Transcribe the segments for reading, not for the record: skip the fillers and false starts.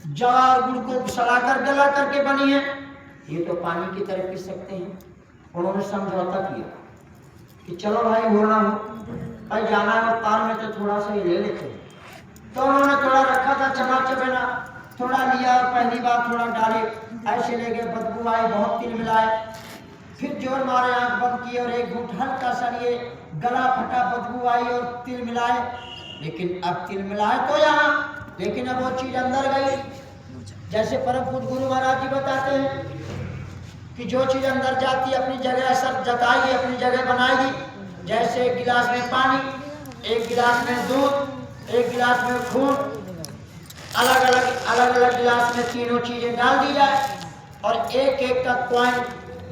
जवार गुड़ को सड़ाकर गला करके बनी है, ये तो पानी की तरह पी सकते हैं। उन्होंने समझौता किया कि चलो भाई हो ना हो, भाई जाना है पार में तो थोड़ा सा ही ले लेते हैं। तो उन्होंने थोड़ा रखा था चना चबेना, थोड़ा लिया और पहली बार थोड़ा डाले, ऐसे ले गए, बदबू आई, बहुत तिल मिलाए, फिर जोर मारे, आंख बंद की और एक घूंट हल्का सा लिए, गला फटा, बदबू आई और तिल मिलाए। लेकिन अब तिल मिलाए तो यहाँ, लेकिन अब वो चीज अंदर गई। जैसे परम पूज्य गुरु महाराज जी बताते हैं कि जो चीज अंदर जाती है अपनी जगह असर जताएगी, अपनी जगह बनाएगी। जैसे एक गिलास में पानी, एक गिलास में दूध, एक गिलास में खून, अलग अलग गिलास में तीनों चीजें डाल दी जाए और एक एक का कॉइन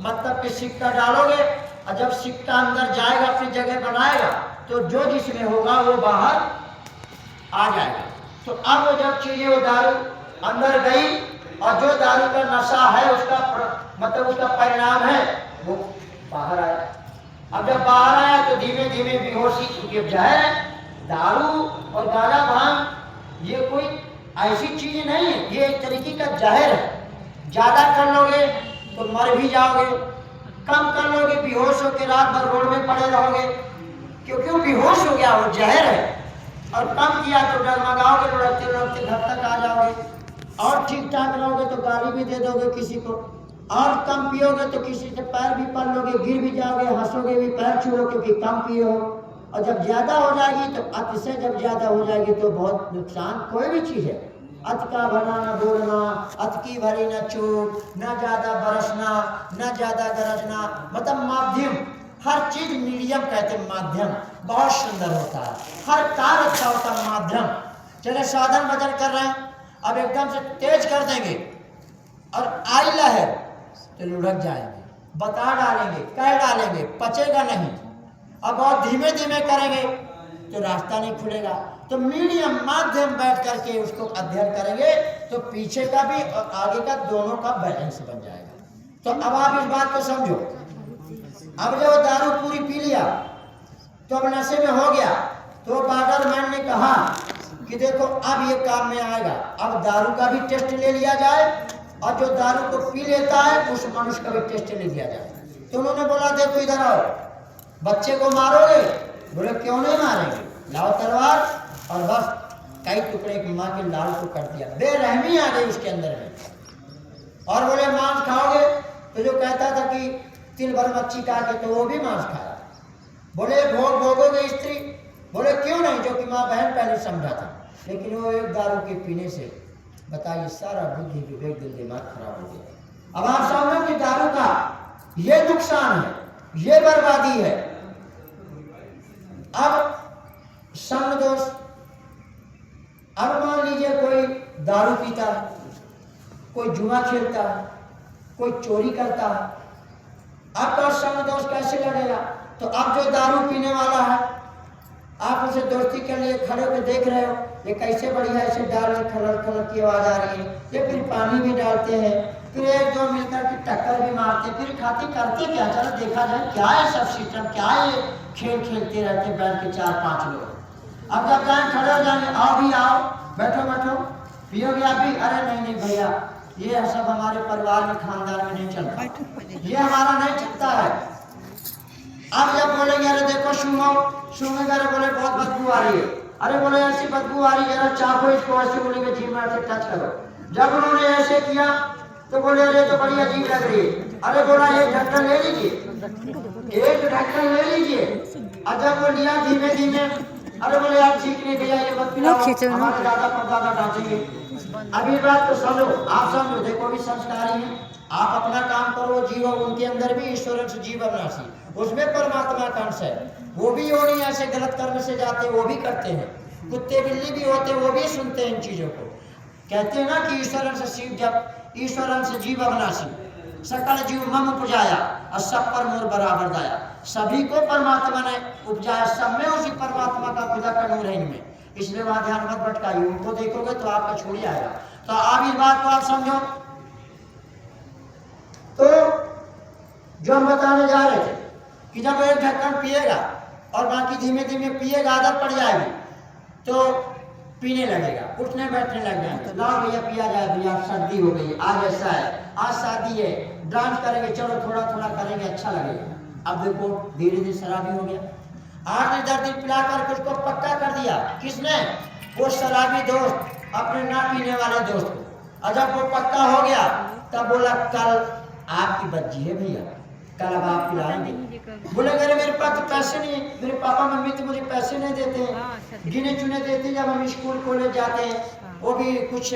मतलब कि सिक्का डालोगे, और जब सिक्का अंदर जाएगा अपनी जगह बनाएगा तो जो जिसमें होगा वो बाहर आ जाएगा। तो अब वो जब चीजें वो दारू अंदर गई और जो दारू का नशा है उसका मतलब उसका परिणाम है वो बाहर आया। अब जब बाहर आया तो धीमे धीमे बेहोशी, क्योंकि जहर दारू और गांजा भांग ये कोई ऐसी चीज नहीं है, ये एक तरीके का जहर है। ज्यादा कर लोगे तो मर भी जाओगे, कम कर लोगे बेहोश होकर रात भर रोड में पड़े रहोगे, क्योंकि वो बेहोश हो गया, वो जहर है। और कम किया तो डगमगाओगे, लुढ़कते लुढ़कते घर तक आ जाओगे। और ठीक ठाक रहोगे तो गाली भी दे दोगे किसी को, और कम पियोगे तो किसी से पैर भी पड़ लोगे, गिर भी जाओगे, हंसोगे भी, पैर छू लो क्योंकि कम पिए हो। और जब ज्यादा हो जाएगी तो अतिशय जब ज्यादा हो जाएगी तो बहुत नुकसान। कोई भी चीज है, अत का भरा न बोलना, अत की भरी न चूक, न ज्यादा बरसना, न ज्यादा गरजना, मतलब माध्यम। हर चीज मीडियम कहते हैं, माध्यम बहुत सुंदर होता है। हर कार्य अच्छा होता है माध्यम। चले साधन भजन कर रहे हैं, अब एकदम से तेज कर देंगे और आई लहर तो लुढ़क जाएंगे, बता डालेंगे, कह डालेंगे, पचेगा नहीं। अब बहुत धीमे धीमे करेंगे तो रास्ता नहीं खुलेगा। तो मीडियम माध्यम बैठ करके उसको अध्ययन करेंगे तो पीछे का भी और आगे का दोनों का बैलेंस बन जाएगा। तो अब आप इस बात को समझो, अब जब दारू पूरी पी लिया तो अब नशे में हो गया, तो बॉर्डर मैन ने कहा कि देखो अब ये काम में आएगा, अब दारू का भी टेस्ट ले लिया जाए और जो दारू को पी लेता है उस मनुष्य का भी टेस्ट ले लिया जाए। तो उन्होंने बोला देखो इधर आओ, बच्चे को मारोगे? बोले क्यों नहीं मारेंगे, लाओ तलवार, और बस कई टुकड़े की माँ के लाल को कर दिया। बेरहमी आ गई उसके अंदर में। और बोले मांस खाओगे? तो जो कहता था कि तिल भर मच्छी खा के, तो वो भी मांस खाया। बोले भोग भोगोगे स्त्री? बोले क्यों नहीं, जो कि माँ बहन पहले समझा था। लेकिन वो एक दारू के पीने से बताइए सारा बुद्धि विवेक दिल दिमाग खराब हो गया। अब आप समझो कि दारू का ये नुकसान है, ये बर्बादी है। अब संग दोष, अब मान लीजिए कोई दारू पीता है, कोई जुआ खेलता है, कोई चोरी करता है, आपका संग दोष कैसे लगेगा? तो अब जो दारू पीने वाला है आप उसे दोस्ती के लिए खड़े होकर देख रहे हो, ये कैसे बढ़िया ऐसे डाल रहे, खलर खलर की आवाज आ रही है, ये फिर पानी भी डालते हैं, फिर एक दो मिलकर के टक्कर भी मारते, फिर खाते करते क्या, चलो देखा जाए क्या है सब सिस्टम, क्या ये खेल खेलते रहते बैठ के 4-5 लोग। अब जब जाए खड़े हो जाएंगे, आओ भी आओ, बैठो बैठो, पियोगे आप भी? अरे नहीं नहीं भैया, ये सब हमारे परिवार में खानदान में नहीं चलता, ये हमारा नहीं चलता है। अब जब बोलेंगे अरे देखो सुनो सुनेगा, अरे बोले बहुत बदबू आ रही है, अरे बोले ऐसी बदबू आ रही है, अरे चाहो इसको ऐसे बोलेंगे जी में ऐसे टच करो। जब उन्होंने ऐसे किया तो बोले अरे तो बड़ी अजीब लग रही है, अरे बोला एक ढक्कन ले लीजिए, एक ढक्कन ले लीजिए। और जब वो लिया धीमे धीमे, अरे बोले आप ठीक नहीं भैया, ये मत पिलाओ, हमारे दादा परदादा डांटेंगे। अभी बात तो समझो, आप समझो, देखो भी संस्कारी है, आप अपना काम करो, जीवो, उनके अंदर भी ईश्वर से जीव अविनाशी, उसमें परमात्मा का अंश है, वो भी योनि ऐसे गलत कर्म से जाते हैं, वो भी करते हैं, कुत्ते बिल्ली भी होते हैं, वो भी सुनते हैं इन चीजों को। कहते हैं ना कि ईश्वर से शिव, जब ईश्वर से जीव अविनाशी, सकल जीव मम उपजाया और सब पर मोर बराबर दाया, सभी को परमात्मा ने उपजाया, सब में उसी परमात्मा का खुदा का नूर है इनमें, इसलिए वहां ध्यान मत भटकाइए, उनको देखोगे तो आपका छोड़ ही आएगा। तो अब इस बात को आप समझो। तो जो हम बताने जा रहे थे कि जब एक ढक्कन पिएगा और बाकी धीमे धीमे पिएगा, आदत पड़ जाएगी, तो पीने लगेगा, उठने बैठने लग जाएंगे, लाओ भैया पिया जाए भैया, सर्दी हो गई, आज ऐसा है, आज शादी है, डांस करेंगे, चलो थोड़ा थोड़ा करेंगे, अच्छा लगेगा। अब देखो धीरे धीरे शराबी हो गया। 8-10 दिन पिला करके उसको पक्का कर दिया। किसने? वो शराबी दोस्त अपने ना पीने वाले दोस्त को। और जब वो पक्का हो गया तब बोला कल आपकी बच्ची है भैया, कल अब आप पिलाएंगे। बोले अरे मेरे पास तो पैसे नहीं है, मेरे पापा मम्मी तो मुझे पैसे नहीं देते हैं, गिने चुने देते हैं जब हम स्कूल कॉलेज जाते हैं, वो भी कुछ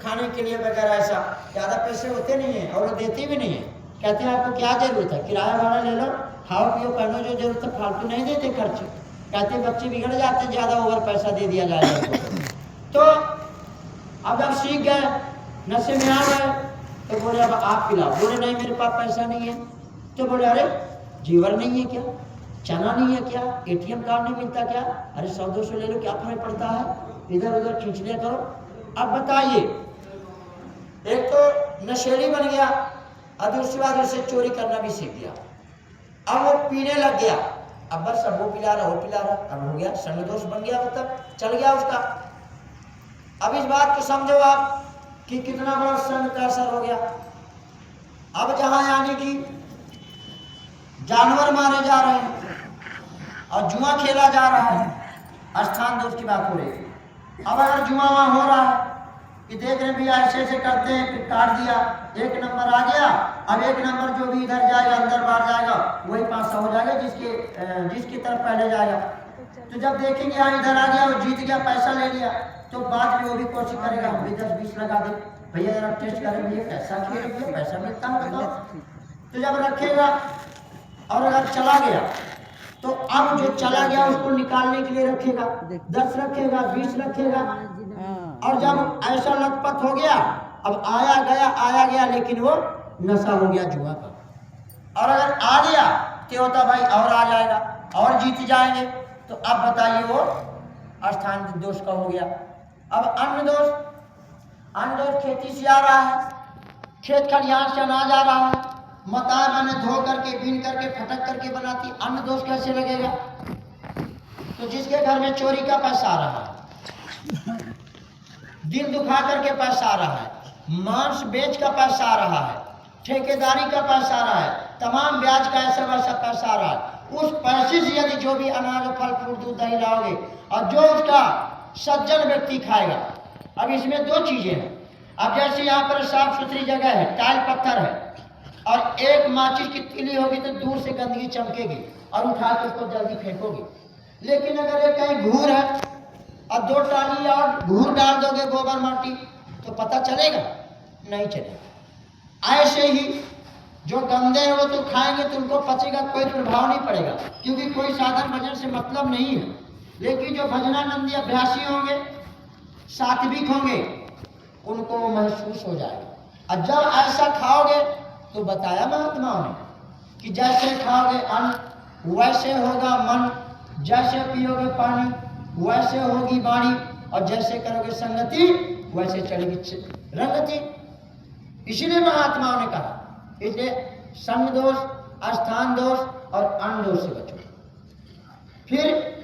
खाने के लिए वगैरह, ऐसा ज़्यादा पैसे होते नहीं है और वो देते भी नहीं है। कहते हैं आपको क्या जरूरत है, किराया भाड़ा ले लो, खाओ पियो पहनो, जो जरूरत है, फालतू नहीं देते खर्च। कहते हैं बच्चे बिगड़ जाते हैं, ज़्यादा ओवर पैसा दे दिया जाएगा। तो अब जब सीख गए, नशे में आ गए, तो बोले अब आप पिलाओ। बोले नहीं मेरे पास पैसा नहीं है। तो बोले अरे जीवर नहीं है क्या, चना नहीं है क्या, एटीएम कार्ड नहीं मिलता क्या, अरे 100-200 ले लो, क्या फर्क पड़ता है, इधर उधर खींच लिया करो। अब बताइए, एक तो नशेड़ी बन गया और दूसरी बात उसे चोरी करना भी सीख गया। अब वो पीने लग गया, अब बस अब वो पिला रहा, अब हो गया संग दोष बन गया, मतलब चल गया उसका। अब इस बात को समझो आप कि कितना बड़ा संग का असर हो गया। अब जहां यानी कि जानवर मारे जा रहे हैं और जुआ खेला जा रहा है, स्थान दोष की बात हो रही है। अब अगर जुआ वहां हो रहा है कि देख रहे भैया ऐसे ऐसे करते हैं, फिर काट दिया, 1 नंबर आ गया, अब 1 नंबर जो भी इधर जाएगा अंदर बाहर जाएगा वही 500 हो जाएगा, जिसकी तरफ पहले जाएगा। तो जब देखेंगे यहाँ इधर आ गया और जीत गया, पैसा ले लिया, तो बाद में वो भी कोशिश करेगा हम भी 10-20 लगा दे, भैया जरा टेस्ट करें भैया कैसा खेल भैया, पैसा मिलता है बताओ। तो जब रखेगा और अगर चला गया तो अब जो चला गया उसको निकालने के लिए रखेगा, 10 रखेगा, 20 रखेगा। और जब ऐसा लखपत हो गया, अब आया गया लेकिन वो नशा हो गया जुआ का। और अगर आ गया तो होता भाई और आ जाएगा और जीत जाएंगे। तो अब बताइए वो स्थान दोष का हो गया। अब अन्न दोष खेती से आ रहा है, खेत खलिहान से अनाज आ रहा है, मता मैंने धो करके बीन करके फटक करके बनाती, अन्न दोष कैसे लगेगा? तो जिसके घर में चोरी का पैसा आ रहा है, दिल दुखा करके पैसा आ रहा है, मांस बेच का पैसा आ रहा है, ठेकेदारी का पैसा आ रहा है, तमाम ब्याज का ऐसा वैसा पैसा आ रहा है, उस पैसे से यदि जो भी अनाज फल फ्रूट दूध दही लाओगे और जो उसका सज्जन व्यक्ति खाएगा। अब इसमें 2 चीजें हैं। अब जैसे यहाँ पर साफ सुथरी जगह है, टाइल पत्थर है, और एक माचिस की तीली होगी तो दूर से गंदगी चमकेगी और उठा के उसको जल्दी फेंकोगे। लेकिन अगर ये कहीं घूर है और 2 टाली और घूर डाल दोगे गोबर माटी, तो पता चलेगा? नहीं चलेगा। ऐसे ही जो गंदे हैं वो तो खाएंगे तो उनको पचेगा, कोई प्रभाव नहीं पड़ेगा, क्योंकि कोई साधन भजन से मतलब नहीं है। लेकिन जो भजनानंदी अभ्यासी होंगे, सात्विक होंगे, उनको महसूस हो जाएगा। और जब ऐसा खाओगे तो बताया महात्माओं ने कि जैसे खाओगे अन्न वैसे होगा मन, जैसे पियोगे पानी वैसे होगी वाणी, और जैसे करोगे संगति वैसे चलेगी रंगति। इसीलिए महात्माओं ने कहा, इसलिए संग दोष, स्थान दोष और अन्न दोष से बचो। फिर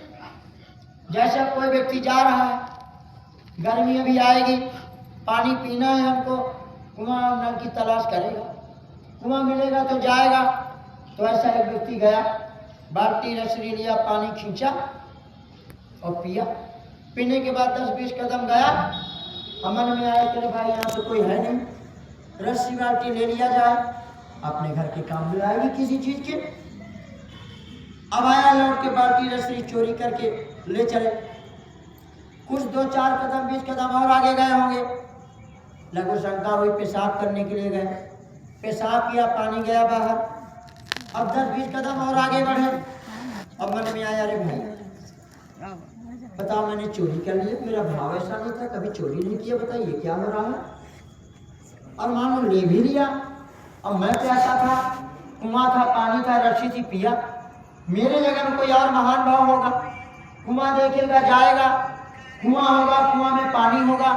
जैसा कोई व्यक्ति जा रहा है, गर्मी अभी आएगी, पानी पीना है हमको, कुआं नल की तलाश करेगा, कुआं मिलेगा तो जाएगा। तो ऐसा एक व्यक्ति गया, बाल्टी रसरी लिया, पानी खींचा और पिया। पीने के बाद 10-20 कदम गया, मन में आया कि भाई यहाँ तो कोई है नहीं, रस्सी बाल्टी ले लिया जाए, अपने घर के काम में आएगी किसी चीज के। अब आया लौट के बाल्टी रस्सी चोरी करके ले चले। कुछ 2-4 कदम 20 कदम और आगे गए होंगे, लघु शंका हुई, पेशाब करने के लिए गए, पेशाब किया, पानी गया बाहर। अब 10-20 कदम और आगे बढ़े, अब मन में आया अरे भाई बताओ मैंने चोरी कर लिया, मेरा भाव ऐसा नहीं था, कभी चोरी नहीं किया, बताइए क्या हो रहा है। और मानो ले भी लिया, अब मैं प्यासा था, कुआं था, पानी था, रस्सी थी, पिया। मेरे जगह में कोई और महान भाव होगा, कुआं देखेगा जाएगा, कुआं होगा, कुआं में पानी होगा,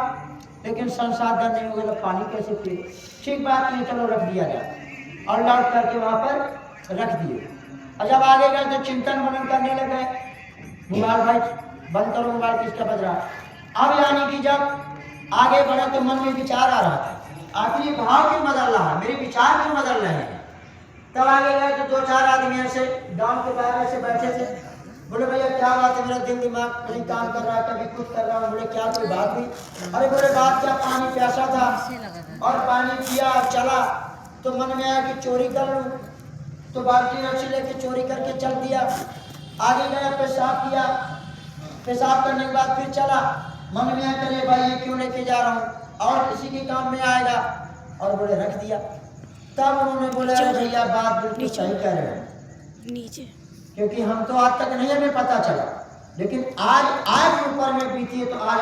लेकिन संसाधन नहीं होगा तो पानी कैसे पिए। ठीक बात नहीं, चलो रख दिया जाए, और लौट करके वहां पर रख दिए। और जब आगे गए तो चिंतन मनन करने लगे, मोबाइल भाई बंद करो, मोबाइल किसका बज रहा। अब यानी कि जब आगे बढ़ा तो मन में विचार आ रहा था, आखिर ये भाव क्यों बदल रहा है, मेरे विचार क्यों बदल रहे हैं। तब आगे गए तो 2-4 आदमी ऐसे गांव के बाहर ऐसे बैठे थे। बोले भैया क्या बात है, मेरा दिल दिमाग कहीं काम कर रहा है, कभी कुछ कर रहा हूँ। बोले क्या कोई बात हुई? अरे बोले बात क्या, पानी प्यासा था और पानी पिया और चला तो मन में आया कि चोरी कर लूँ, तो बाल्टी रस्सी लेके चोरी करके चल दिया। आगे गया, पेशाब किया, पेशाब करने के बाद फिर चला, मन में आया करे भाई ये क्यों लेके जा रहा हूँ और किसी के काम में आएगा, और बोले रख दिया। तब उन्होंने बोला अरे भैया बात बिल्कुल सही कह रहे हैं नीचे, क्योंकि हम तो आज तक नहीं हमें पता चला, लेकिन आज ऊपर में बीती है तो आज